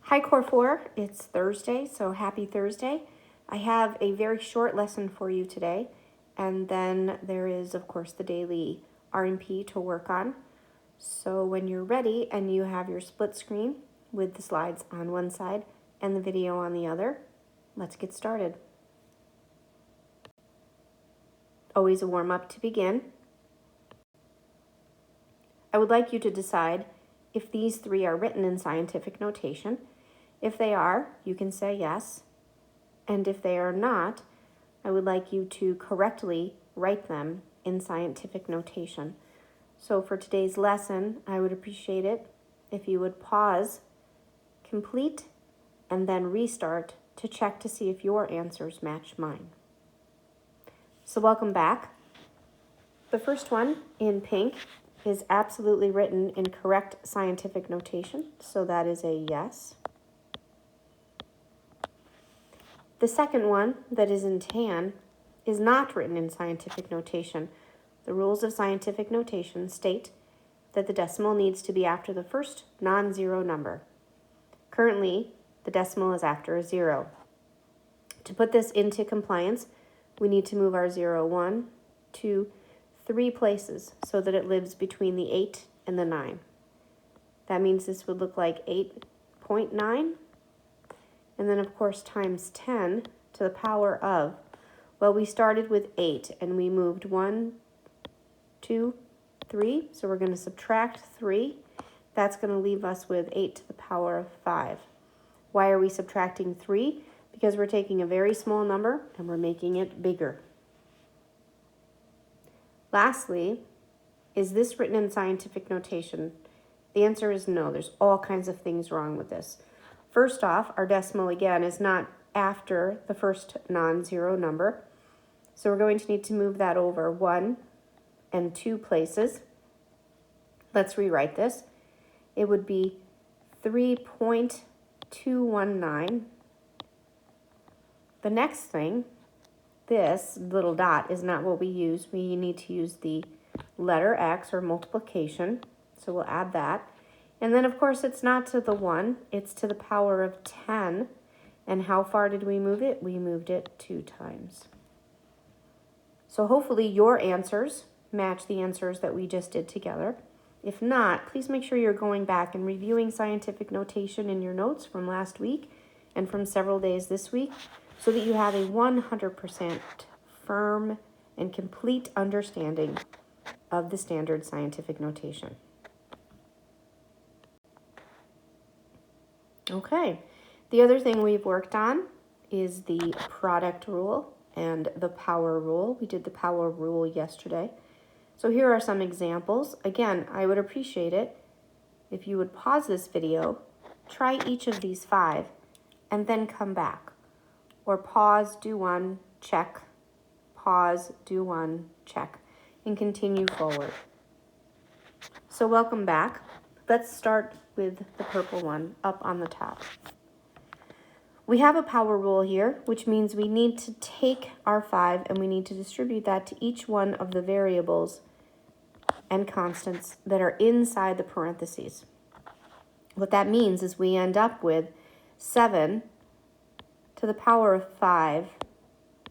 Hi Core 4, it's Thursday, so happy Thursday. I have a very short lesson for you today, and then there is, of course, the daily R&P to work on. So when you're ready and you have your split screen with the slides on one side and the video on the other, let's get started. Always a warm-up to begin. I would like you to decide if these three are written in scientific notation. If they are, you can say yes. And if they are not, I would like you to correctly write them in scientific notation. So for today's lesson, I would appreciate it if you would pause, complete, and then restart to check to see if your answers match mine. So welcome back. The first one in pink is absolutely written in correct scientific notation, so that is a yes. The second one, that is in tan, is not written in scientific notation. The rules of scientific notation state that the decimal needs to be after the first non-zero number. Currently, the decimal is after a 0. To put this into compliance, we need to move our 0 1, 2, 3 places so that it lives between the 8 and the 9. That means this would look like 8.9. And then, of course, times 10 to the power of, well, we started with 8 and we moved 1, 2, 3. So we're going to subtract 3. That's going to leave us with 8 to the power of 5. Why are we subtracting 3? Because we're taking a very small number and we're making it bigger. Lastly, is this written in scientific notation? The answer is no. There's all kinds of things wrong with this. First off, our decimal, again, is not after the first non-zero number. So we're going to need to move that over 1 and 2 places. Let's rewrite this. It would be 3.219. The next thing, this little dot is not what we use. We need to use the letter X or multiplication. So we'll add that. And then, of course, it's not to the 1, it's to the power of 10. And how far did we move it? We moved it 2 times. So hopefully your answers match the answers that we just did together. If not, please make sure you're going back and reviewing scientific notation in your notes from last week and from several days this week so that you have a 100% firm and complete understanding of the standard scientific notation. Okay, the other thing we've worked on is the product rule and the power rule. We did the power rule yesterday. So here are some examples. Again, I would appreciate it if you would pause this video, try each of these 5, and then come back. Or pause, do one, check, pause, do one, check, and continue forward. So welcome back. Let's start with the purple one up on the top. We have a power rule here, which means we need to take our 5 and we need to distribute that to each one of the variables and constants that are inside the parentheses. What that means is we end up with 7 to the power of 5,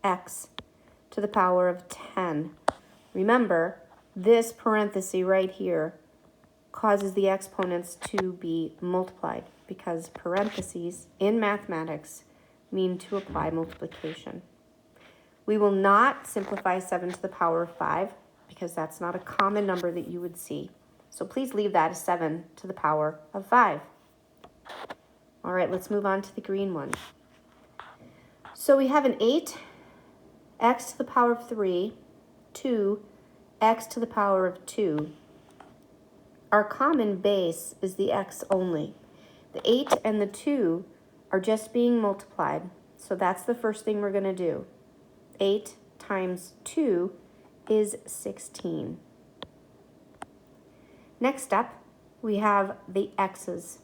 x to the power of 10. Remember, this parenthesis right here causes the exponents to be multiplied because parentheses in mathematics mean to apply multiplication. We will not simplify 7 to the power of 5 because that's not a common number that you would see. So please leave that as 7 to the power of 5. All right, let's move on to the green one. So we have an 8, x to the power of 3, 2, x to the power of 2. Our common base is the x only. The 8 and the 2 are just being multiplied. So that's the first thing we're going to do. 8 times 2 is 16. Next up, we have the x's.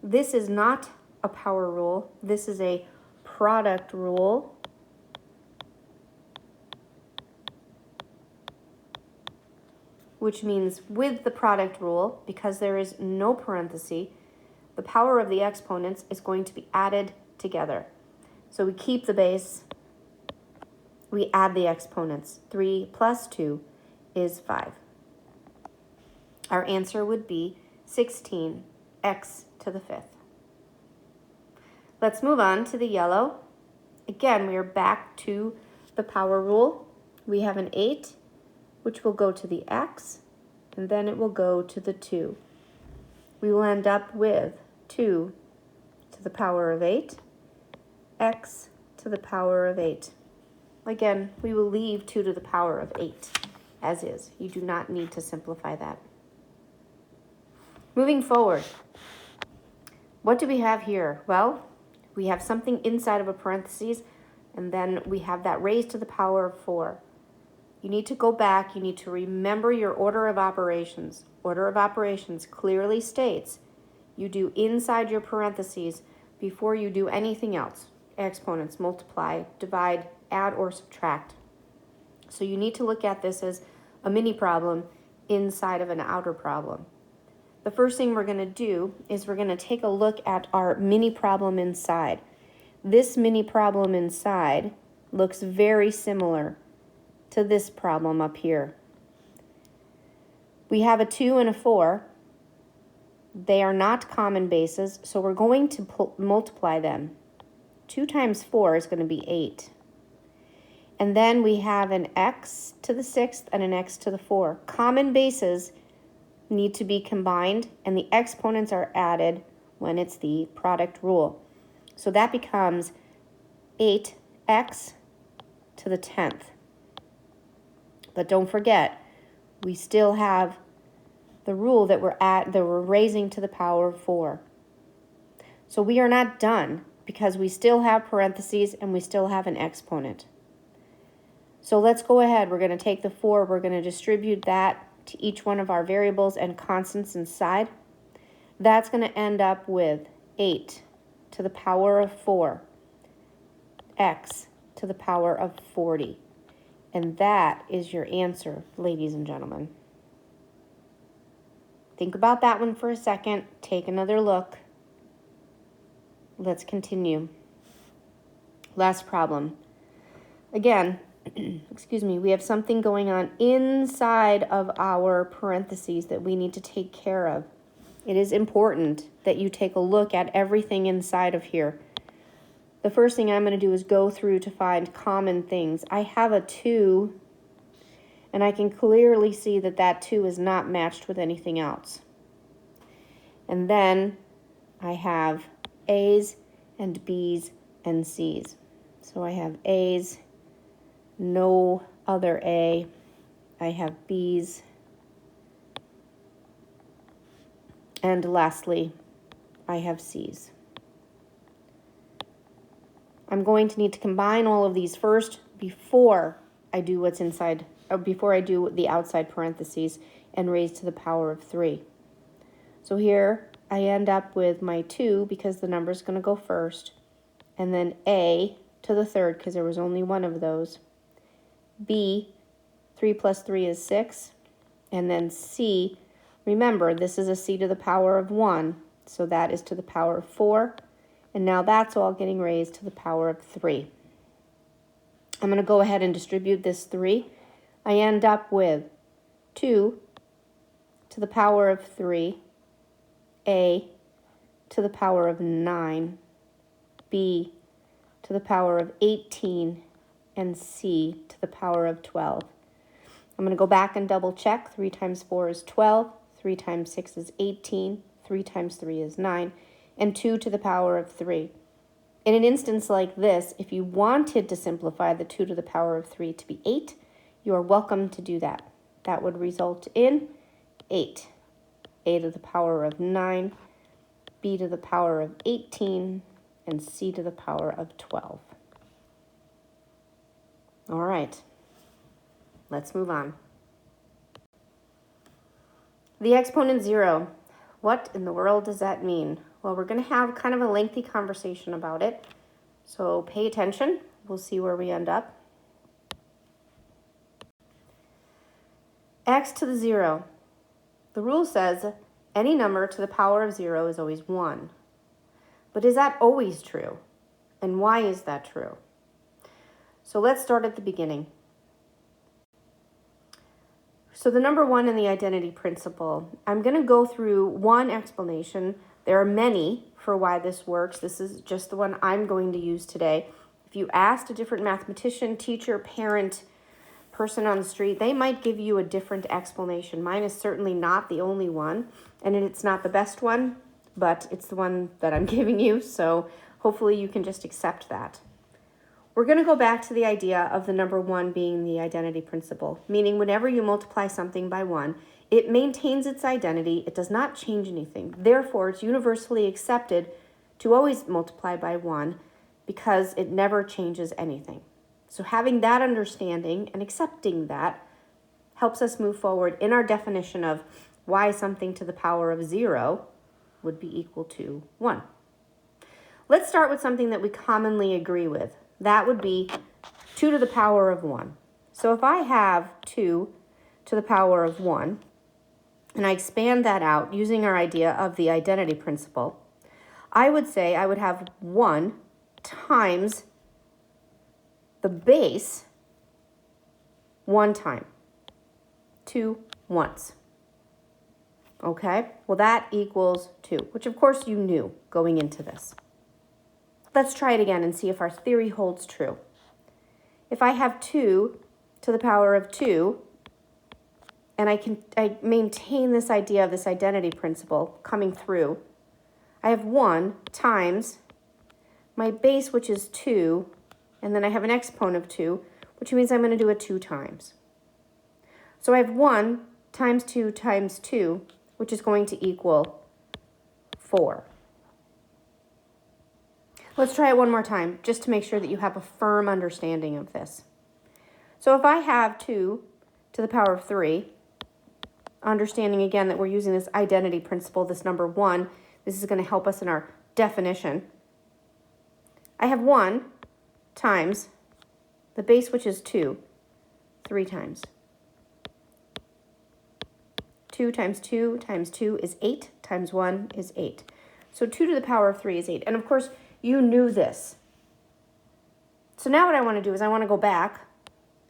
This is not a power rule. This is a product rule. Which means with the product rule, because there is no parenthesis, the power of the exponents is going to be added together. So we keep the base, we add the exponents. 3 plus 2 is 5. Our answer would be 16, x to the 5th. Let's move on to the yellow. Again, we are back to the power rule. We have an 8, which will go to the x, and then it will go to the 2. We will end up with 2 to the power of 8, x to the power of 8. Again, we will leave 2 to the power of 8 as is. You do not need to simplify that. Moving forward, what do we have here? Well, we have something inside of a parentheses, and then we have that raised to the power of 4. You need to go back. You need to remember your order of operations. Order of operations clearly states you do inside your parentheses before you do anything else. Exponents, multiply, divide, add, or subtract. So you need to look at this as a mini problem inside of an outer problem. The first thing we're going to do is we're going to take a look at our mini problem inside. This mini problem inside looks very similar to this problem up here. We have a 2 and a 4. They are not common bases, so we're going to multiply them. 2 times 4 is going to be 8. And then we have an x to the 6th and an x to the 4. Common bases need to be combined, and the exponents are added when it's the product rule. So that becomes 8x to the 10th. But don't forget, we still have the rule that we're raising to the power of 4. So we are not done because we still have parentheses and we still have an exponent. So let's go ahead. We're going to take the 4, we're going to distribute that to each one of our variables and constants inside. That's going to end up with 8 to the power of 4, x to the power of 40. And that is your answer, ladies and gentlemen. Think about that one for a second. Take another look. Let's continue. Last problem. Again, excuse me, we have something going on inside of our parentheses that we need to take care of. It is important that you take a look at everything inside of here. The first thing I'm going to do is go through to find common things. I have a 2, and I can clearly see that that 2 is not matched with anything else. And then I have A's and B's and C's. So I have A's, no other A. I have B's. And lastly, I have C's. I'm going to need to combine all of these first before I do what's inside, or before I do the outside parentheses and raise to the power of 3. So here I end up with my 2 because the number is going to go first, and then A to the 3rd because there was only one of those. B, 3 plus 3 is 6, and then C, remember this is a C to the power of 1, so that is to the power of 4, and now that's all getting raised to the power of 3. I'm going to go ahead and distribute this 3. I end up with 2 to the power of 3, A to the power of 9, B to the power of 18, and C to the power of 12. I'm going to go back and double check. 3 times 4 is 12, 3 times 6 is 18, 3 times 3 is 9, and 2 to the power of 3. In an instance like this, if you wanted to simplify the 2 to the power of 3 to be 8, you are welcome to do that. That would result in 8. A to the power of 9, B to the power of 18, and C to the power of 12. All right, let's move on. The exponent 0. What in the world does that mean? Well, we're going to have kind of a lengthy conversation about it, so pay attention. We'll see where we end up. X to the 0. The rule says any number to the power of 0 is always 1. But is that always true? And why is that true? So let's start at the beginning. So the number one in the identity principle, I'm going to go through one explanation. There are many for why this works. This is just the one I'm going to use today. If you asked a different mathematician, teacher, parent, person on the street, they might give you a different explanation. Mine is certainly not the only one, and it's not the best one, but it's the one that I'm giving you, so hopefully you can just accept that. We're going to go back to the idea of the number one being the identity principle, meaning whenever you multiply something by 1, it maintains its identity. It does not change anything. Therefore, it's universally accepted to always multiply by 1 because it never changes anything. So having that understanding and accepting that helps us move forward in our definition of why something to the power of 0 would be equal to 1. Let's start with something that we commonly agree with. That would be 2 to the power of 1. So if I have 2 to the power of 1, and I expand that out using our idea of the identity principle, I would say I would have 1 times the base 1 time. 2 once. Okay? Well, that equals 2, which of course you knew going into this. Let's try it again and see if our theory holds true. If I have 2 to the power of 2, and I maintain this idea of this identity principle coming through, I have 1 times my base, which is 2, and then I have an exponent of 2, which means I'm going to do it 2 times. So I have 1 times 2 times 2, which is going to equal 4. Let's try it one more time, just to make sure that you have a firm understanding of this. So if I have 2 to the power of 3, understanding again that we're using this identity principle, this number 1, this is going to help us in our definition. I have 1 times the base, which is 2, 3 times. 2 times 2 times 2 is 8, times 1 is 8. So 2 to the power of 3 is 8. And of course, you knew this. So now what I want to do is I want to go back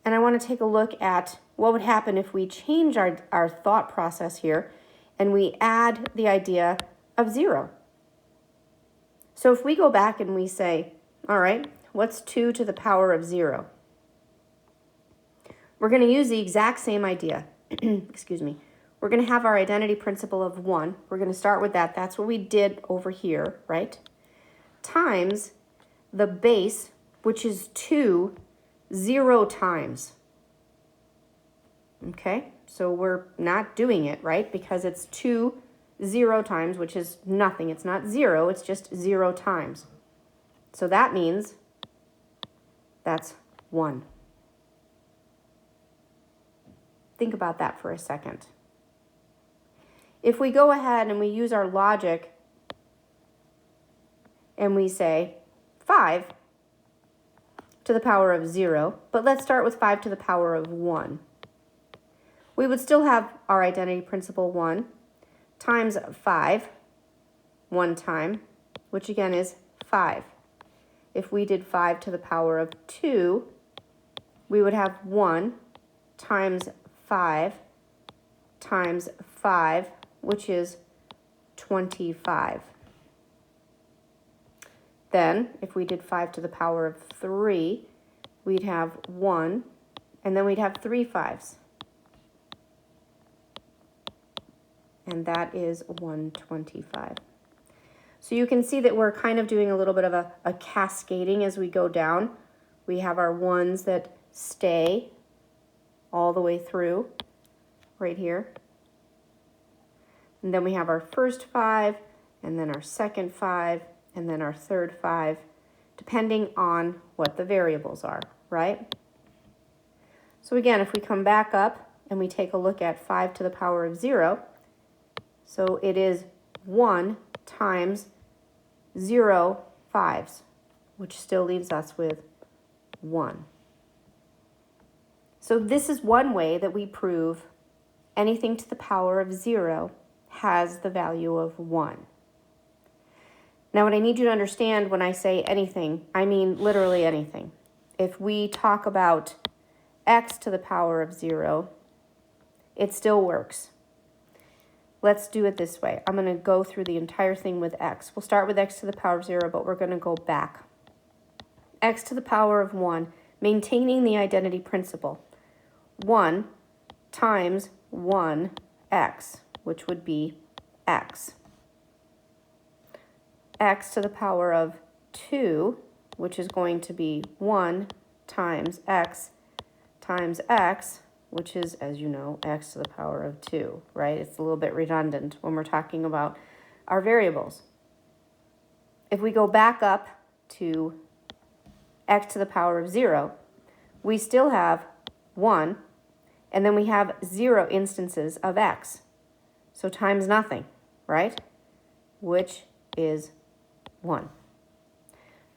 and I want to take a look at what would happen if we change our thought process here and we add the idea of 0. So if we go back and we say, all right, what's 2 to the power of 0? We're going to use the exact same idea. Excuse me. We're going to have our identity principle of 1. We're going to start with that. That's what we did over here, right? Times the base, which is 2, 0 times. Okay, so we're not doing it, right? Because it's 2, 0 times, which is nothing. It's not 0, it's just 0 times. So that means that's 1. Think about that for a second. If we go ahead and we use our logic and we say 5 to the power of 0, but let's start with 5 to the power of 1. We would still have our identity principle 1 times 5, 1 time, which again is 5. If we did 5 to the power of 2, we would have 1 times 5 times 5, which is 25. Then, if we did 5 to the power of 3, we'd have 1, and then we'd have 3 5s. And that is 125. So you can see that we're kind of doing a little bit of a cascading as we go down. We have our 1s that stay all the way through right here. And then we have our first 5, and then our second 5, and then our third 5, depending on what the variables are, right? So again, if we come back up and we take a look at 5 to the power of 0, so it is 1 times 0 5s, which still leaves us with 1. So this is one way that we prove anything to the power of 0 has the value of 1. Now, what I need you to understand when I say anything, I mean literally anything. If we talk about x to the power of 0, it still works. Let's do it this way. I'm going to go through the entire thing with x. We'll start with x to the power of 0, but we're going to go back. X to the power of 1, maintaining the identity principle. 1 times 1x, which would be x. X to the power of 2, which is going to be 1 times x, which is, as you know, x to the power of 2, right? It's a little bit redundant when we're talking about our variables. If we go back up to x to the power of 0, we still have 1, and then we have 0 instances of x. So times nothing, right? Which is 1.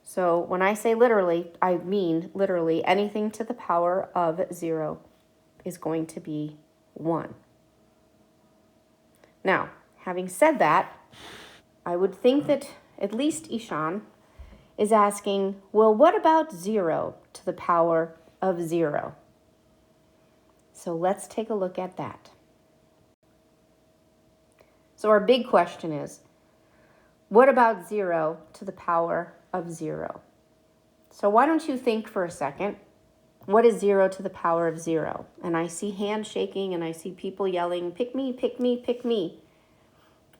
So when I say literally, I mean literally anything to the power of 0 is going to be 1. Now, having said that, I would think that at least Ishan is asking, well, what about 0 to the power of 0? So let's take a look at that. So our big question is, what about 0 to the power of 0? So why don't you think for a second, what is 0 to the power of 0? And I see hands shaking and I see people yelling, pick me, pick me, pick me.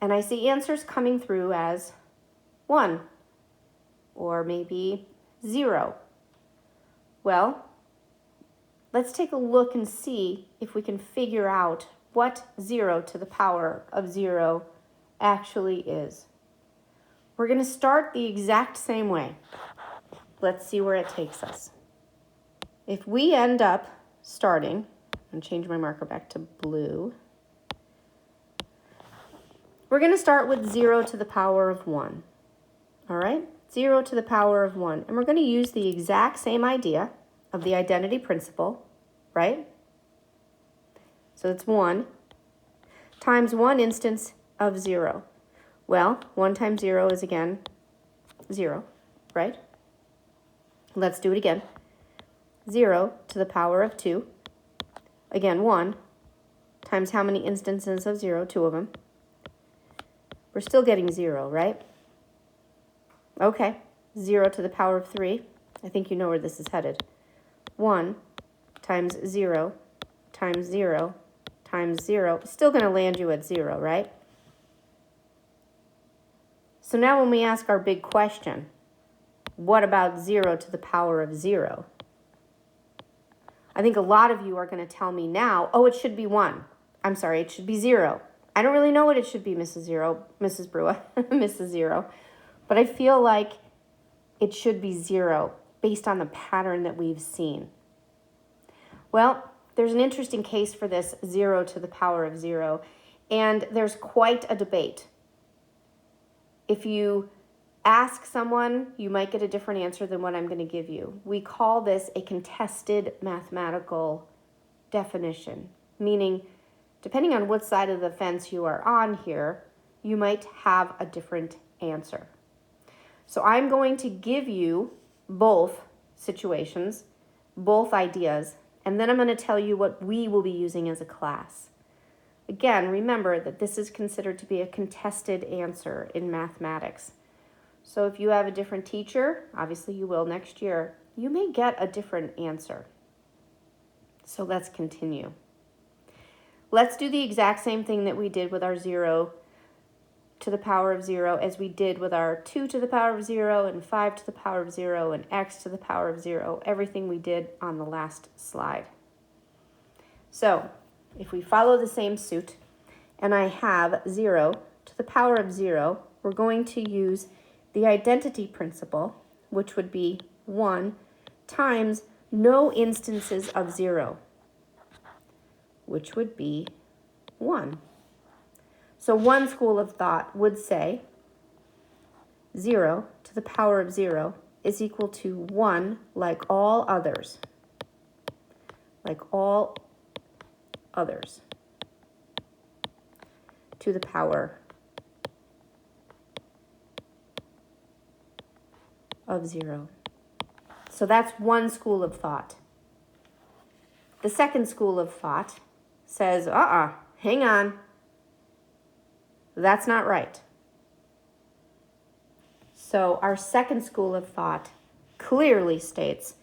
And I see answers coming through as 1 or maybe 0. Well, let's take a look and see if we can figure out what 0 to the power of 0 actually is. We're going to start the exact same way. Let's see where it takes us. If we end up starting, and change my marker back to blue, we're going to start with 0 to the power of 1. All right? 0 to the power of 1. And we're going to use the exact same idea of the identity principle, right? So it's 1 times 1 instance of 0. Well, 1 times 0 is, again, 0, right? Let's do it again. 0 to the power of 2. Again, 1 times how many instances of 0? 2 of them. We're still getting 0, right? Okay, 0 to the power of 3. I think you know where this is headed. 1 times 0 times 0 times 0. Still going to land you at 0, right? So now when we ask our big question, what about 0 to the power of 0? I think a lot of you are going to tell me now, oh, it should be 1. I'm sorry, it should be 0. I don't really know what it should be, Mrs. Brewer, Mrs. 0. But I feel like it should be 0 based on the pattern that we've seen. Well, there's an interesting case for this 0 to the power of 0, and there's quite a debate. If you ask someone, you might get a different answer than what I'm going to give you. We call this a contested mathematical definition, meaning depending on what side of the fence you are on here, you might have a different answer. So I'm going to give you both situations, both ideas, and then I'm going to tell you what we will be using as a class. Again, remember that this is considered to be a contested answer in mathematics. So if you have a different teacher, obviously you will next year, you may get a different answer. So let's continue. Let's do the exact same thing that we did with our 0 to the power of 0 as we did with our 2 to the power of 0 and 5 to the power of 0 and x to the power of 0, everything we did on the last slide. So if we follow the same suit and I have 0 to the power of 0, we're going to use the identity principle, which would be 1 times no instances of 0, which would be 1. So one school of thought would say 0 to the power of 0 is equal to 1 like all others. Like all others to the power of 0. So that's one school of thought. The second school of thought says, hang on. That's not right. So our second school of thought clearly states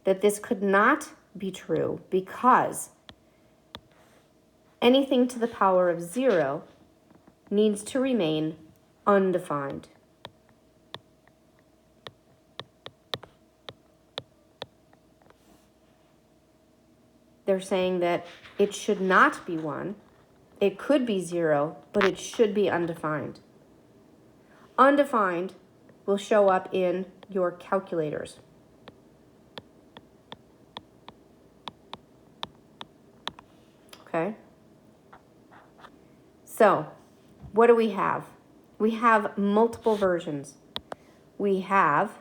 that this could not be true because anything to the power of 0 needs to remain undefined. They're saying that it should not be 1. It could be 0, but it should be undefined. Undefined will show up in your calculators. Okay? So, what do we have? We have multiple versions. We have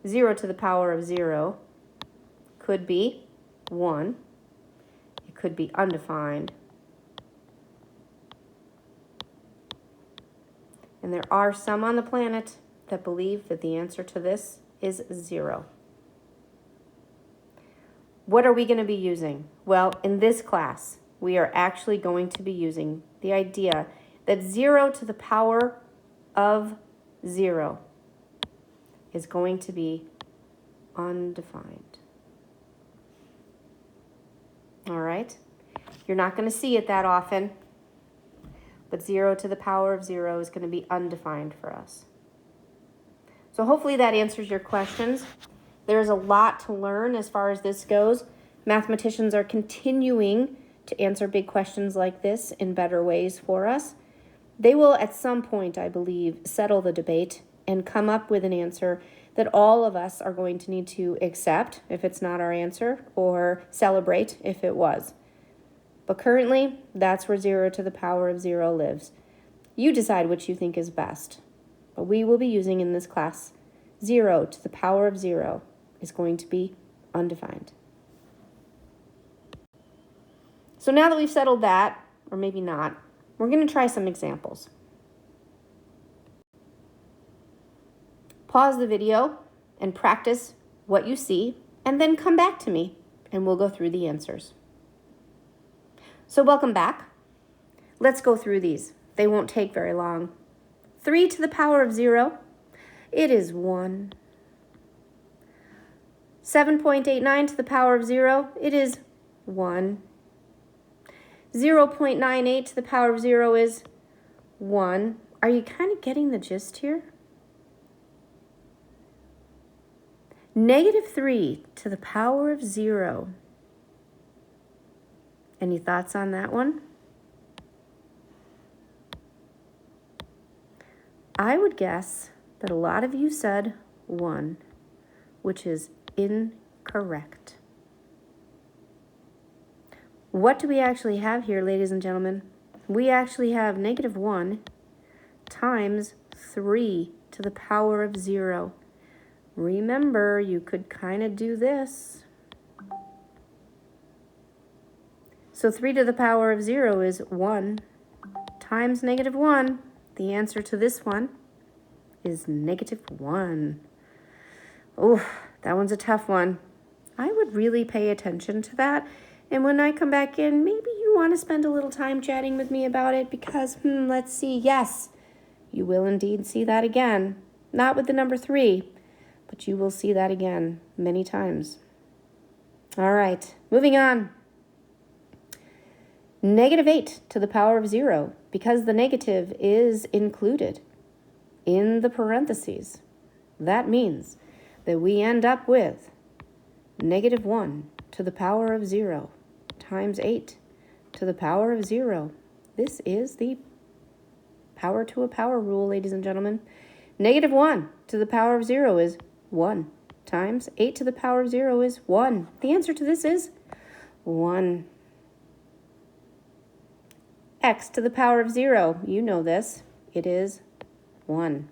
0 to the power of 0 could be 1. It could be undefined. And there are some on the planet that believe that the answer to this is 0. What are we going to be using? Well, in this class, we are actually going to be using the idea that 0 to the power of 0 is going to be undefined. All right? You're not going to see it that often, but 0 to the power of 0 is going to be undefined for us. So hopefully that answers your questions. There's a lot to learn as far as this goes. Mathematicians are continuing to answer big questions like this in better ways for us. They will at some point, I believe, settle the debate and come up with an answer that all of us are going to need to accept if it's not our answer, or celebrate if it was. But currently, that's where 0 to the power of 0 lives. You decide which you think is best. But we will be using in this class, 0 to the power of 0 is going to be undefined. So now that we've settled that, or maybe not, we're going to try some examples. Pause the video and practice what you see, and then come back to me, and we'll go through the answers. So welcome back. Let's go through these. They won't take very long. 3 to the power of 0, it is 1. 7.89 to the power of 0, it is 1. 0.98 to the power of 0 is 1. Are you kind of getting the gist here? -3 to the power of 0. Any thoughts on that one? I would guess that a lot of you said 1, which is incorrect. What do we actually have here, ladies and gentlemen? We actually have -1 times 3 to the power of 0. Remember, you could kind of do this. So 3 to the power of 0 is 1 times -1. The answer to this one is -1. Oh, that one's a tough one. I would really pay attention to that. And when I come back in, maybe you want to spend a little time chatting with me about it because, let's see, yes, you will indeed see that again. Not with the number 3, but you will see that again many times. All right, moving on. -8 to the power of 0, because the negative is included in the parentheses. That means that we end up with -1 to the power of 0 times 8 to the power of 0. This is the power to a power rule, ladies and gentlemen. -1 to the power of 0 is 1 times 8 to the power of 0 is 1. The answer to this is 1. X to the power of 0, you know this, it is 1.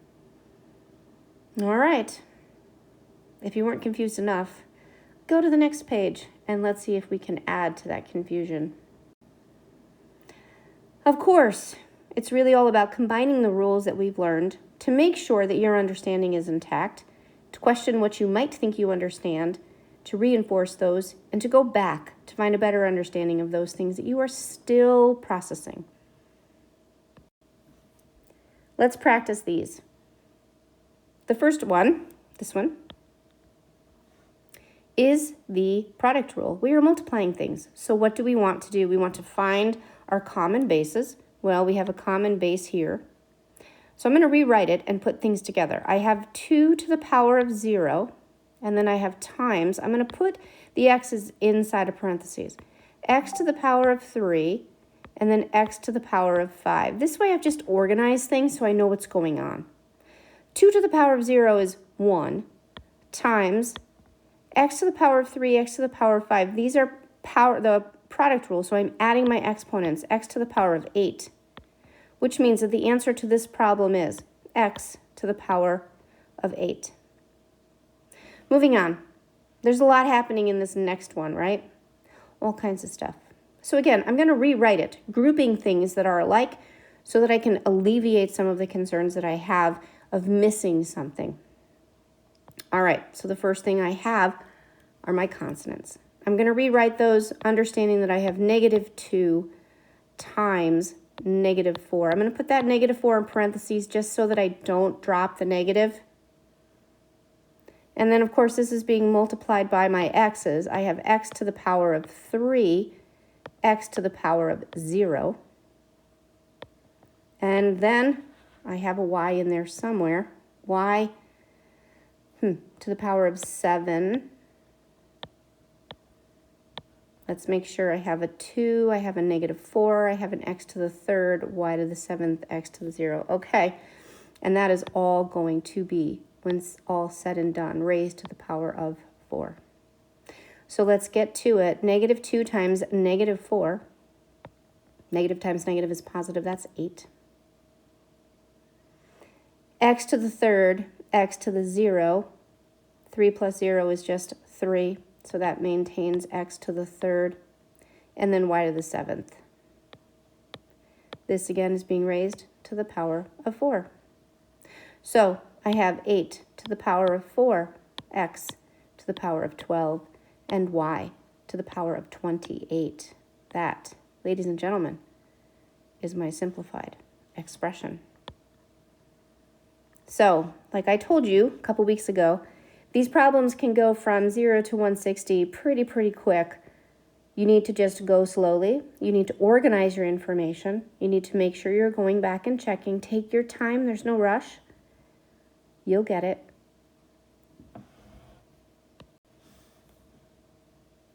All right, if you weren't confused enough, go to the next page and let's see if we can add to that confusion. Of course, it's really all about combining the rules that we've learned to make sure that your understanding is intact, to question what you might think you understand, to reinforce those, and to go back to find a better understanding of those things that you are still processing. Let's practice these. The first one, this one, is the product rule. We are multiplying things. So what do we want to do? We want to find our common bases. Well, we have a common base here. So I'm going to rewrite it and put things together. I have 2 to the power of 0, and then I have times. I'm going to put the x's inside of parentheses. X to the power of 3, and then x to the power of 5. This way I've just organized things so I know what's going on. 2 to the power of 0 is 1 times x to the power of 3, x to the power of 5. These are the product rule, so I'm adding my exponents, x to the power of 8, which means that the answer to this problem is x to the power of 8. Moving on. There's a lot happening in this next one, right? All kinds of stuff. So again, I'm going to rewrite it, grouping things that are alike so that I can alleviate some of the concerns that I have of missing something. All right, so the first thing I have are my consonants. I'm going to rewrite those, understanding that I have -2 times -4. I'm going to put that -4 in parentheses just so that I don't drop the negative. And then, of course, this is being multiplied by my x's. I have x to the power of 3, x to the power of 0. And then I have a y in there somewhere. Y to the power of 7. Let's make sure I have a 2, I have a -4, I have an x to the 3rd, y to the 7th, x to the 0. Okay, and that is all going to be, when it's all said and done, raised to the power of 4. So let's get to it. -2 times -4. Negative times negative is positive, that's 8. X to the 3rd, x to the 0. 3 plus 0 is just 3, so that maintains x to the 3rd, and then y to the 7th. This again is being raised to the power of 4. So I have 8 to the power of 4, x to the power of 12, and y to the power of 28. That, ladies and gentlemen, is my simplified expression. So, like I told you a couple weeks ago, these problems can go from 0 to 160 pretty quick. You need to just go slowly. You need to organize your information. You need to make sure you're going back and checking. Take your time. There's no rush. You'll get it.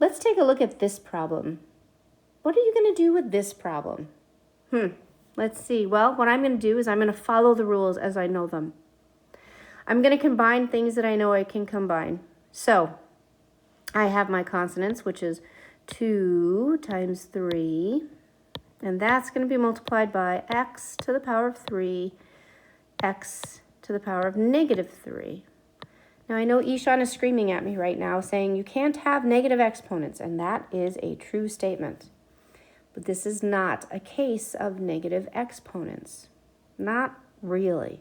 Let's take a look at this problem. What are you going to do with this problem? Let's see. Well, what I'm going to do is I'm going to follow the rules as I know them. I'm going to combine things that I know I can combine. So I have my consonants, which is 2 times 3, and that's going to be multiplied by x to the power of 3, x to the power of -3. Now, I know Ishan is screaming at me right now saying you can't have negative exponents, and that is a true statement. But this is not a case of negative exponents. Not really.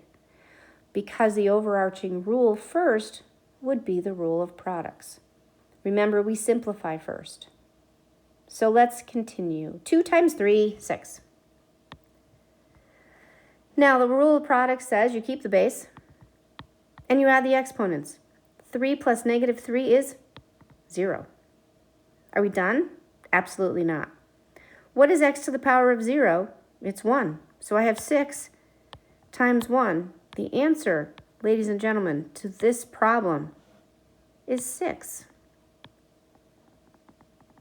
Because the overarching rule first would be the rule of products. Remember, we simplify first. So let's continue. 2 times 3, 6. Now, the rule of products says you keep the base and you add the exponents. 3 plus -3 is 0. Are we done? Absolutely not. What is x to the power of 0? It's 1. So I have 6 times 1. The answer, ladies and gentlemen, to this problem is 6.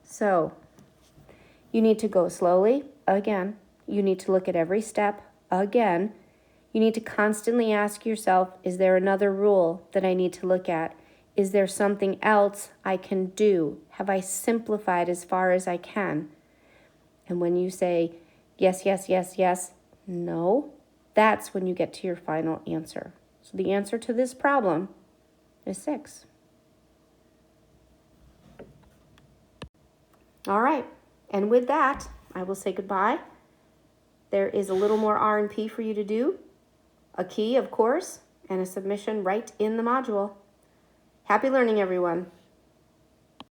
So you need to go slowly again. You need to look at every step again. You need to constantly ask yourself, is there another rule that I need to look at? Is there something else I can do? Have I simplified as far as I can? And when you say yes, yes, yes, yes, no, that's when you get to your final answer. So the answer to this problem is 6. All right, and with that, I will say goodbye. There is a little more R&P for you to do. a key, of course, and a submission right in the module. Happy learning, everyone.